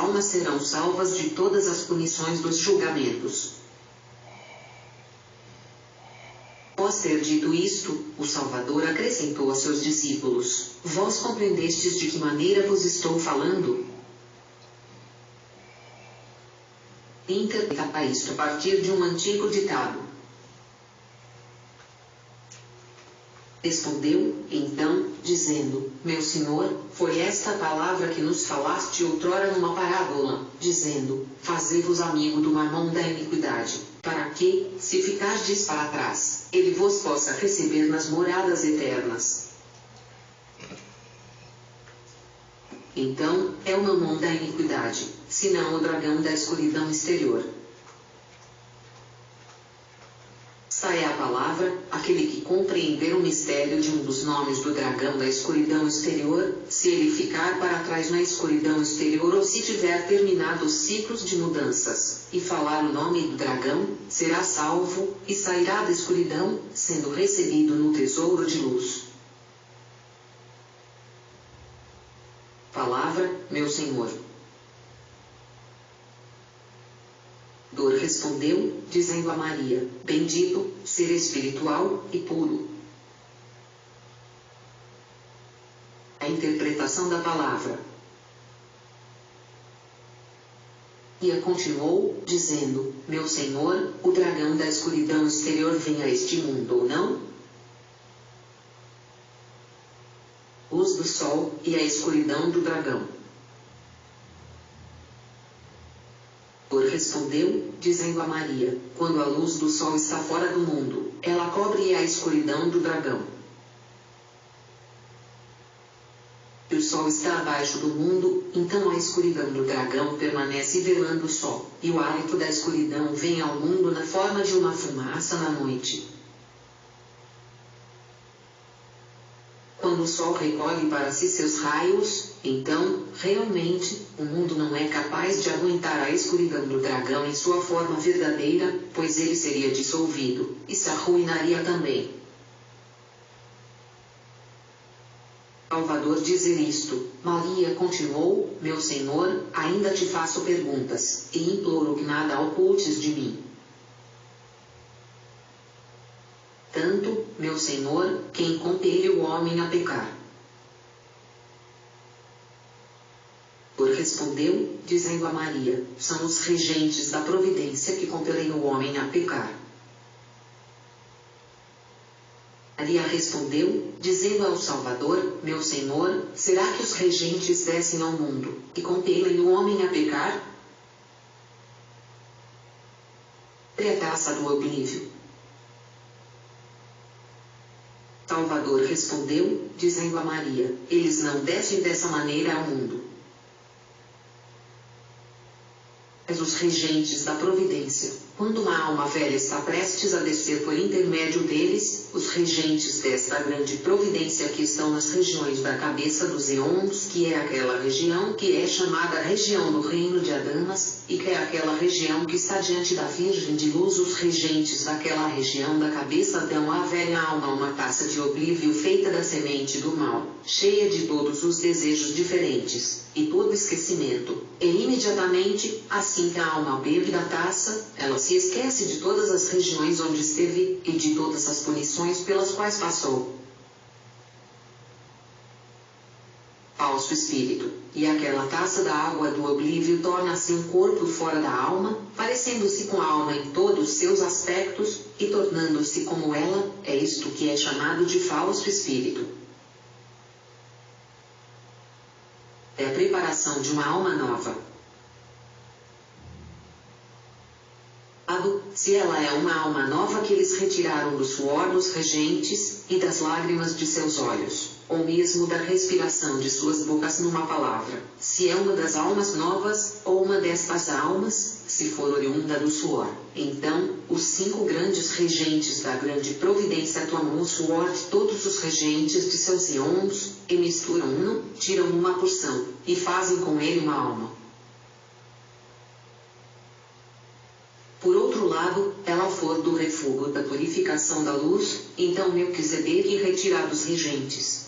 almas serão salvas de todas as punições dos julgamentos. Após ter dito isto, o Salvador acrescentou a seus discípulos: Vós compreendestes de que maneira vos estou falando? Interpreta isto a partir de um antigo ditado. Respondeu, então, dizendo: Meu Senhor, foi esta a palavra que nos falaste outrora numa parábola, dizendo: Fazei-vos amigo do mamão da iniquidade, para que, se ficardes para trás, ele vos possa receber nas moradas eternas. Então, é o mamão da iniquidade, senão o dragão da escuridão exterior. Esta é a palavra: aquele que compreender o mistério de um dos nomes do dragão da escuridão exterior, se ele ficar para trás na escuridão exterior ou se tiver terminado os ciclos de mudanças, e falar o nome do dragão, será salvo, e sairá da escuridão, sendo recebido no tesouro de luz. Palavra: Meu Senhor. Dor respondeu, dizendo a Maria: Bendito, ser espiritual e puro. A interpretação da palavra. E continuou, dizendo: Meu Senhor, o dragão da escuridão exterior vem a este mundo ou não? Luz do sol, e a escuridão do dragão. Respondeu, dizendo a Maria: Quando a luz do sol está fora do mundo, ela cobre a escuridão do dragão. E o sol está abaixo do mundo, então a escuridão do dragão permanece velando o sol, e o hálito da escuridão vem ao mundo na forma de uma fumaça na noite. Quando o sol recolhe para si seus raios, então, realmente, o mundo não é capaz de aguentar a escuridão do dragão em sua forma verdadeira, pois ele seria dissolvido, e se arruinaria também. Salvador dizer isto, Maria continuou: Meu Senhor, ainda te faço perguntas, e imploro que nada ocultes de mim. Tanto, meu Senhor, quem compele o homem a pecar. Respondeu, dizendo a Maria: São os regentes da providência que compelem o homem a pecar. Maria respondeu, dizendo ao Salvador: Meu Senhor, será que os regentes descem ao mundo, e compelem o homem a pecar? É a taça do oblívio. Salvador respondeu, dizendo a Maria: Eles não descem dessa maneira ao mundo. Mas os regentes da providência, quando uma alma velha está prestes a descer por intermédio deles, os regentes desta grande providência que estão nas regiões da cabeça dos eons, que é aquela região que é chamada região do reino de Adamas, e que é aquela região que está diante da Virgem de Luz, os regentes daquela região da cabeça dão à velha alma uma taça de oblívio feita da semente do mal, cheia de todos os desejos diferentes, e todo esquecimento, e imediatamente, assim que a alma bebe da taça, ela se esquece de todas as regiões onde esteve, e de todas as punições pelas quais passou. Falso espírito, e aquela taça da água do oblívio torna-se um corpo fora da alma, parecendo-se com a alma em todos seus aspectos, e tornando-se como ela, é isto que é chamado de falso espírito. É a preparação de uma alma nova. Se ela é uma alma nova que eles retiraram do suor dos regentes, e das lágrimas de seus olhos, ou mesmo da respiração de suas bocas numa palavra, se é uma das almas novas, ou uma destas almas, se for oriunda do suor, então, os 5 grandes regentes da grande providência tomam o suor de todos os regentes de seus eons, e misturam tiram uma porção, e fazem com ele uma alma. Por outro lado, ela for do refúgio da purificação da luz, então Melquisedeque retira dos regentes.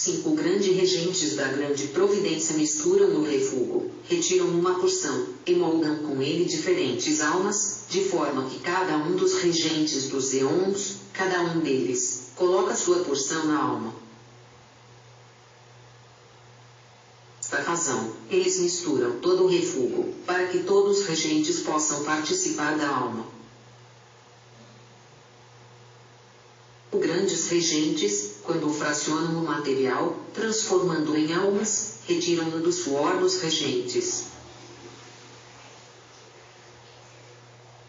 5 grandes regentes da grande providência misturam no refúgio, retiram uma porção, e moldam com ele diferentes almas, de forma que cada um dos regentes dos eons, cada um deles, coloca sua porção na alma. Esta razão, eles misturam todo o refúgio, para que todos os regentes possam participar da alma. Os grandes regentes, quando fracionam o material, transformando-o em almas, retiram-no do suor dos regentes.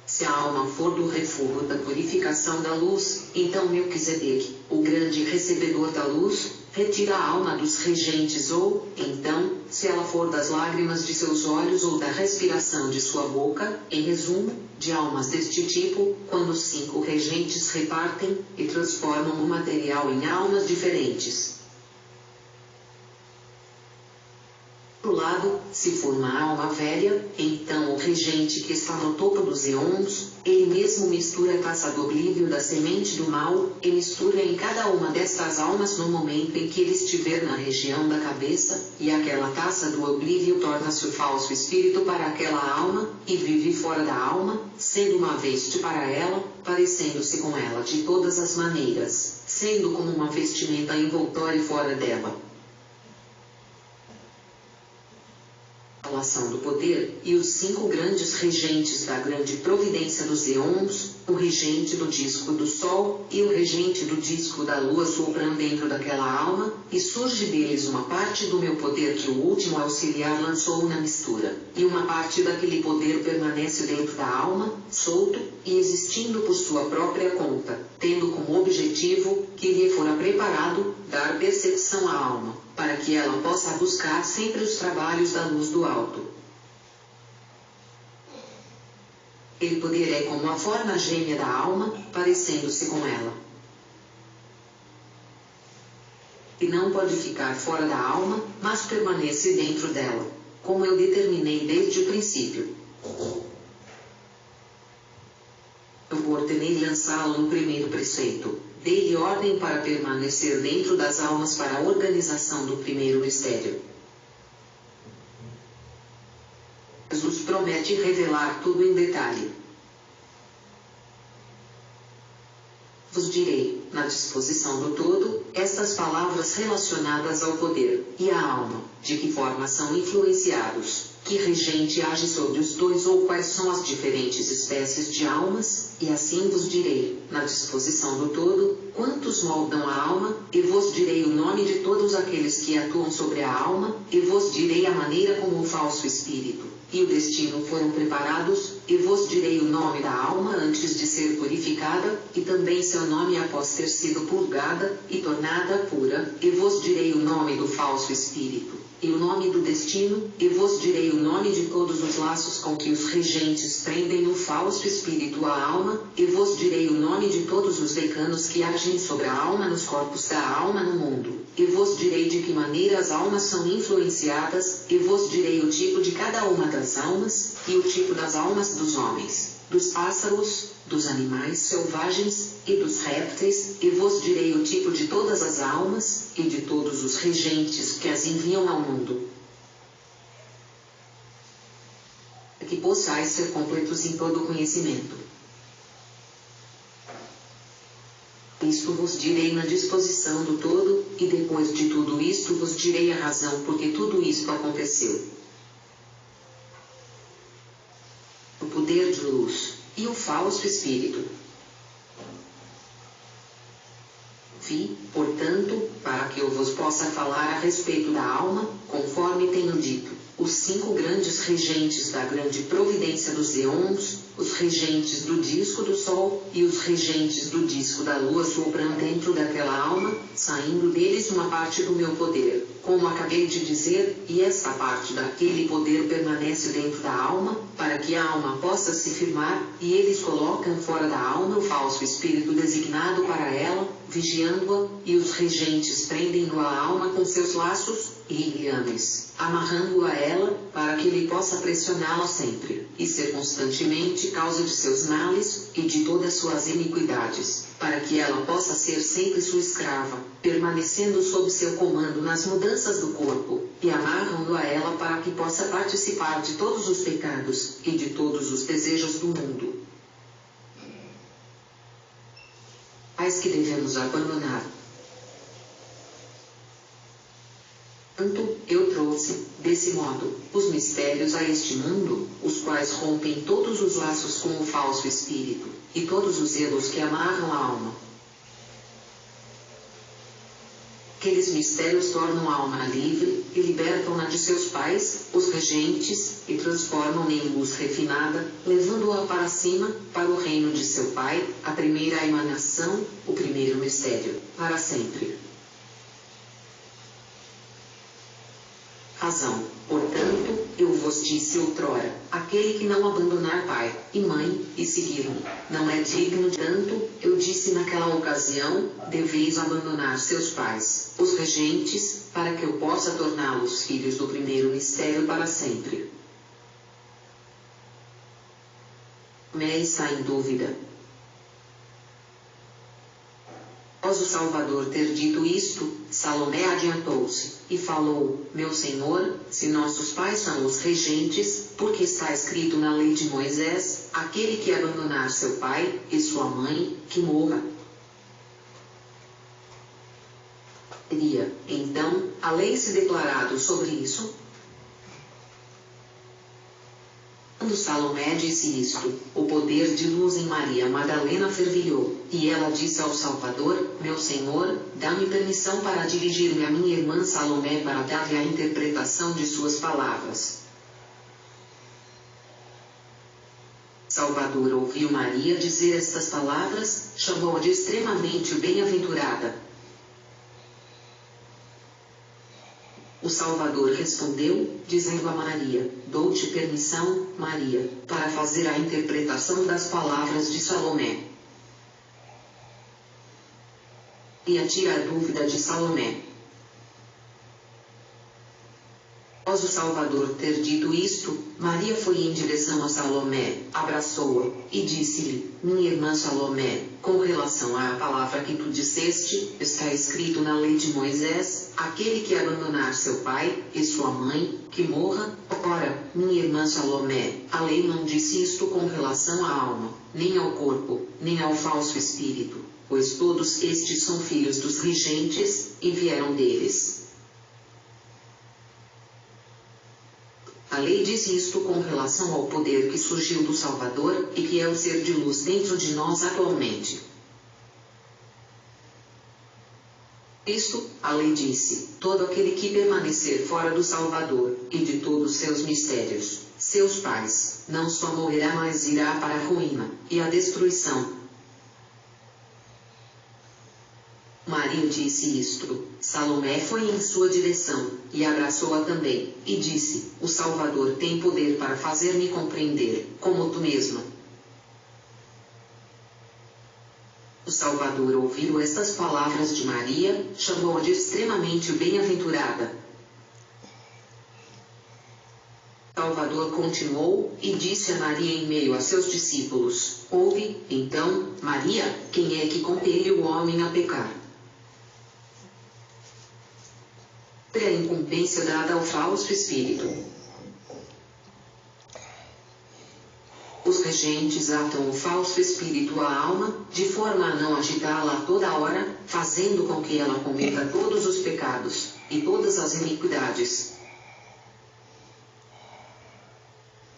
Se a alma for do refúgio da purificação da luz, então Melquisedeque, o grande recebedor da luz, retira a alma dos regentes ou, então, se ela for das lágrimas de seus olhos ou da respiração de sua boca, em resumo, de almas deste tipo, quando os 5 regentes repartem, e transformam o material em almas diferentes. Por lado, se for uma alma velha, então o regente que está no topo dos eons, ele mesmo mistura a taça do oblívio da semente do mal, e mistura em cada uma destas almas no momento em que ele estiver na região da cabeça, e aquela taça do oblívio torna-se o falso espírito para aquela alma, e vive fora da alma, sendo uma veste para ela, parecendo-se com ela de todas as maneiras, sendo como uma vestimenta envoltória fora dela. Do poder, e os 5 grandes regentes da grande providência dos eons, o regente do disco do sol, e o regente do disco da lua sopram dentro daquela alma, e surge deles uma parte do meu poder que o último auxiliar lançou na mistura, e uma parte daquele poder permanece dentro da alma, solto, e existindo por sua própria conta, tendo como objetivo, que lhe fora preparado, dar percepção à alma, para que ela possa buscar sempre os trabalhos da luz do alto. Aquele poder é como a forma gêmea da alma, parecendo-se com ela. E não pode ficar fora da alma, mas permanece dentro dela, como eu determinei desde o princípio. Eu ordenei lançá-lo no primeiro preceito, dei-lhe ordem para permanecer dentro das almas para a organização do primeiro mistério. Jesus promete revelar tudo em detalhe. Vos direi, na disposição do todo, estas palavras relacionadas ao poder e à alma, de que forma são influenciados, que regente age sobre os dois ou quais são as diferentes espécies de almas, e assim vos direi, na disposição do todo, quantos moldam a alma, e vos direi o nome de todos aqueles que atuam sobre a alma, e vos direi a maneira como o falso espírito e o destino foram preparados, e vos direi o nome da alma antes de ser purificada, e também seu nome após ter sido purgada, e tornada pura, e vos direi o nome do falso espírito, e o nome do destino, e vos direi o nome de todos os laços com que os regentes prendem o falso espírito à alma, e vos direi o nome de todos os decanos que agem sobre a alma nos corpos da alma no mundo, e vos direi de que maneira as almas são influenciadas, e vos direi o tipo de cada uma das almas, e o tipo das almas dos homens, dos pássaros, dos animais selvagens, e dos répteis, e vos direi o tipo de todas as almas, e de todos os regentes que as enviam ao mundo. Para que possais ser completos em todo o conhecimento. Isto vos direi na disposição do todo, e depois de tudo isto vos direi a razão por que tudo isto aconteceu. O poder de luz, e o falso espírito. Vi, portanto, para que eu vos possa falar a respeito da alma, conforme tenho dito, os 5 grandes regentes da grande providência dos eons, os regentes do disco do sol, e os regentes do disco da lua sopram dentro daquela alma, saindo deles uma parte do meu poder, como acabei de dizer, e esta parte daquele poder permanece dentro da alma, para que a alma possa se firmar, e eles colocam fora da alma o falso espírito designado para ela, vigiando-a, e os regentes prendem-no à alma com seus laços, e liames, amarrando-o a ela, para que ele possa pressioná-la sempre, e ser constantemente causa de seus males, e de todas suas iniquidades, para que ela possa ser sempre sua escrava, permanecendo sob seu comando nas mudanças do corpo, e amarram-no a ela para que possa participar de todos os pecados, e de todos os desejos do mundo. Pais que devemos abandonar. Tanto, eu trouxe, desse modo, os mistérios a este mundo, os quais rompem todos os laços com o falso espírito, e todos os zelos que amarram a alma. Aqueles mistérios tornam a alma livre, e libertam-na de seus pais, os regentes, e transformam-na em luz refinada, levando-a para cima, para o reino de seu Pai, a primeira emanação, o primeiro mistério, para sempre. Razão, portanto, eu vos disse outrora, aquele que não abandonar pai e mãe, e seguir-me, não é digno de tanto, eu disse naquela ocasião, deveis abandonar seus pais, os regentes, para que eu possa torná-los filhos do primeiro mistério para sempre. Tomé está em dúvida. Após o Salvador ter dito isto, Salomé adiantou-se, e falou, meu Senhor, se nossos pais são os regentes, porque está escrito na lei de Moisés, aquele que abandonar seu pai, e sua mãe, que morra. Teria, então, a lei se declarado sobre isso? Quando Salomé disse isto, o poder de luz em Maria Madalena fervilhou, e ela disse ao Salvador, meu Senhor, dá-me permissão para dirigir-me à minha irmã Salomé para dar-lhe a interpretação de suas palavras. Salvador ouviu Maria dizer estas palavras, chamou-a de extremamente bem-aventurada. O Salvador respondeu, dizendo a Maria, dou-te permissão, Maria, para fazer a interpretação das palavras de Salomé. E tira a dúvida de Salomé. Após o Salvador ter dito isto, Maria foi em direção a Salomé, abraçou-a, e disse-lhe, minha irmã Salomé, com relação à palavra que tu disseste, está escrito na lei de Moisés, aquele que abandonar seu pai, e sua mãe, que morra. Ora, minha irmã Salomé, a lei não disse isto com relação à alma, nem ao corpo, nem ao falso espírito, pois todos estes são filhos dos regentes, e vieram deles. A lei diz isto com relação ao poder que surgiu do Salvador, e que é o ser de luz dentro de nós atualmente. Isto, a lei disse, todo aquele que permanecer fora do Salvador, e de todos seus mistérios, seus pais, não só morrerá mas irá para a ruína, e a destruição. Maria disse isto, Salomé foi em sua direção, e abraçou-a também, e disse, o Salvador tem poder para fazer-me compreender, como tu mesma. O Salvador ouviu estas palavras de Maria, chamou-a de extremamente bem-aventurada. Salvador continuou, e disse a Maria em meio a seus discípulos, ouve, então, Maria, quem é que compeliu o homem a pecar? A incumbência dada ao falso espírito. Os regentes atam o falso espírito à alma, de forma a não agitá-la a toda hora, fazendo com que ela cometa todos os pecados, e todas as iniquidades.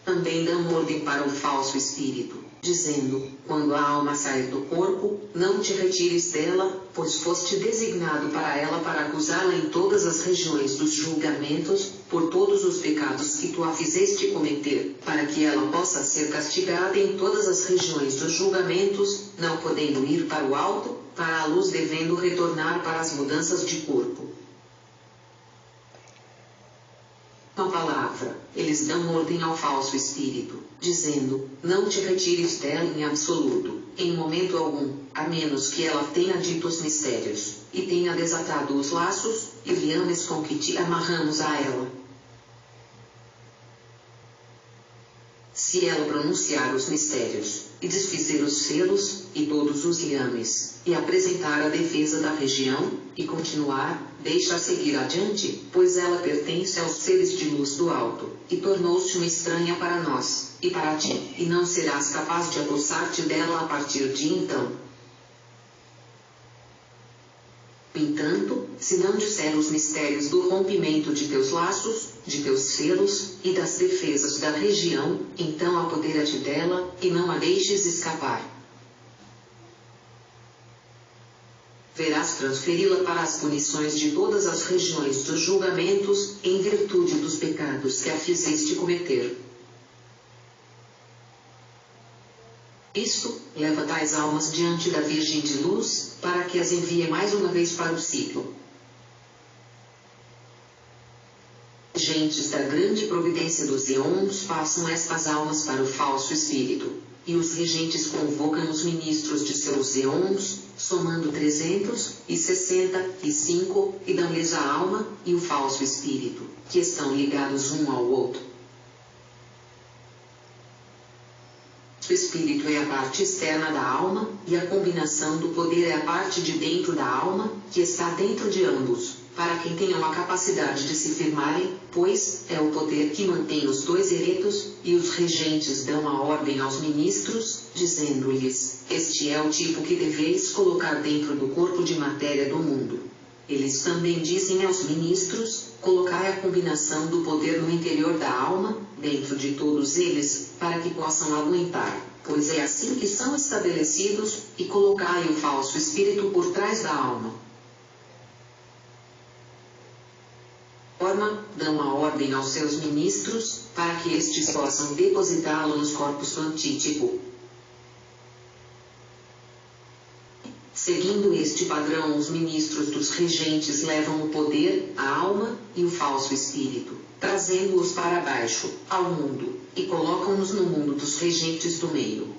Também dão ordem para o falso espírito, dizendo, quando a alma sair do corpo, não te retires dela, pois foste designado para ela para acusá-la em todas as regiões dos julgamentos, por todos os pecados que tu a fizeste cometer, para que ela possa ser castigada em todas as regiões dos julgamentos, não podendo ir para o alto, para a luz devendo retornar para as mudanças de corpo. Com a palavra, eles dão ordem ao falso espírito, dizendo: não te retires dela em absoluto, em momento algum, a menos que ela tenha dito os mistérios, e tenha desatado os laços e liames com que te amarramos a ela. Se ela pronunciar os mistérios, e desfizer os selos, e todos os liames, e apresentar a defesa da região, e continuar, deixa seguir adiante, pois ela pertence aos seres de luz do alto, e tornou-se uma estranha para nós, e para ti, e não serás capaz de apossar-te dela a partir de então. No entanto, se não disser os mistérios do rompimento de teus laços, de teus selos, e das defesas da região, então apodera-te dela, e não a deixes escapar. Verás transferi-la para as punições de todas as regiões dos julgamentos, em virtude dos pecados que a fizeste cometer. Isto, leva tais almas diante da Virgem de Luz, para que as envie mais uma vez para o ciclo. Gentes da grande providência dos eons passam estas almas para o falso espírito, e os regentes convocam os ministros de seus eons, somando 365, e dão-lhes a alma e o falso espírito, que estão ligados um ao outro. O espírito é a parte externa da alma, e a combinação do poder é a parte de dentro da alma, que está dentro de ambos, para quem tenham a capacidade de se firmarem, pois é o poder que mantém os dois eretos, e os regentes dão a ordem aos ministros, dizendo-lhes: este é o tipo que deveis colocar dentro do corpo de matéria do mundo. Eles também dizem aos ministros: colocai a combinação do poder no interior da alma, dentro de todos eles, para que possam aguentar, pois é assim que são estabelecidos, e colocai o falso espírito por trás da alma. Dão a ordem aos seus ministros, para que estes possam depositá-lo nos corpos do antítipo. Seguindo este padrão, os ministros dos regentes levam o poder, a alma e o falso espírito, trazendo-os para baixo, ao mundo, e colocam-nos no mundo dos regentes do meio.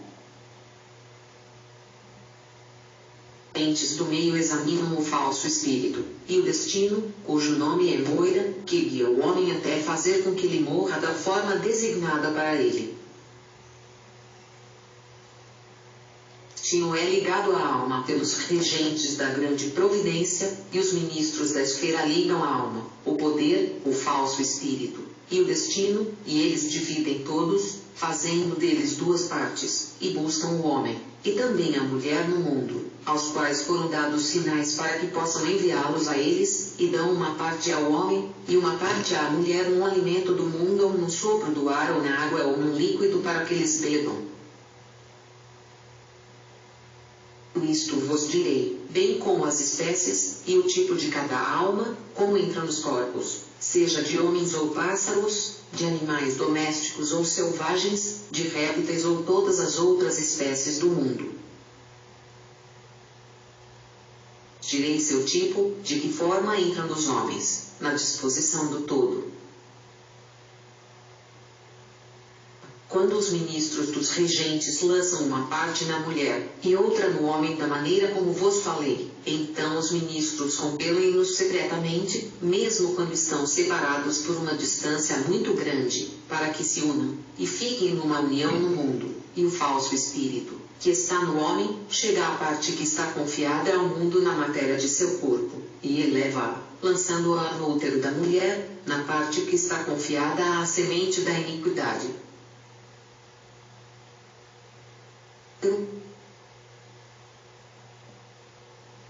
Os regentes do meio examinam o falso espírito, e o destino, cujo nome é Moira, que guia o homem até fazer com que ele morra da forma designada para ele. O destino é ligado à alma pelos regentes da grande providência, e os ministros da esfera ligam à alma, o poder, o falso espírito, e o destino, e eles dividem todos, fazendo deles duas partes, e buscam o homem, e também a mulher no mundo, aos quais foram dados sinais para que possam enviá-los a eles, e dão uma parte ao homem, e uma parte à mulher num alimento do mundo ou num sopro do ar ou na água ou num líquido para que eles bebam. Isto vos direi, bem como as espécies, e o tipo de cada alma, como entra nos corpos, seja de homens ou pássaros, de animais domésticos ou selvagens, de répteis ou todas as outras espécies do mundo. Direi seu tipo, de que forma entra nos homens, na disposição do todo. Quando os ministros dos regentes lançam uma parte na mulher, e outra no homem da maneira como vos falei, então os ministros compelem-nos secretamente, mesmo quando estão separados por uma distância muito grande, para que se unam, e fiquem numa união no mundo, e o falso espírito, que está no homem, chega à parte que está confiada ao mundo na matéria de seu corpo, e eleva-a, lançando-a no útero da mulher, na parte que está confiada à semente da iniquidade.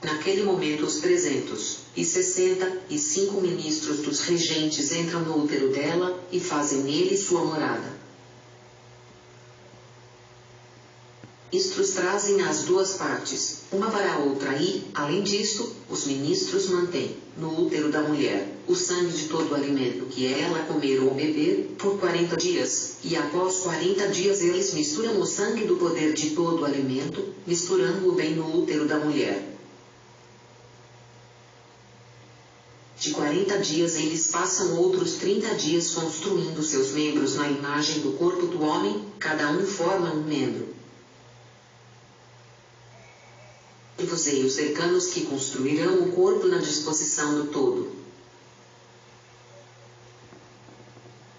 Naquele momento os 365 ministros dos regentes entram no útero dela, e fazem nele sua morada. Ministros trazem as duas partes, uma para a outra e, além disto, os ministros mantêm, no útero da mulher, o sangue de todo o alimento que ela comer ou beber, por 40 dias, e após 40 dias eles misturam o sangue do poder de todo o alimento, misturando-o bem no útero da mulher. De 40 dias eles passam outros 30 dias construindo seus membros na imagem do corpo do homem, cada um forma um membro. E os decanos que construirão o corpo na disposição do todo.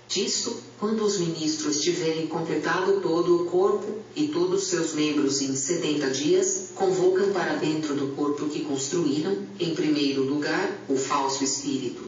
Disto, quando os ministros tiverem completado todo o corpo, e todos seus membros em 70 dias, convocam para dentro do corpo que construíram, em primeiro lugar, o falso espírito.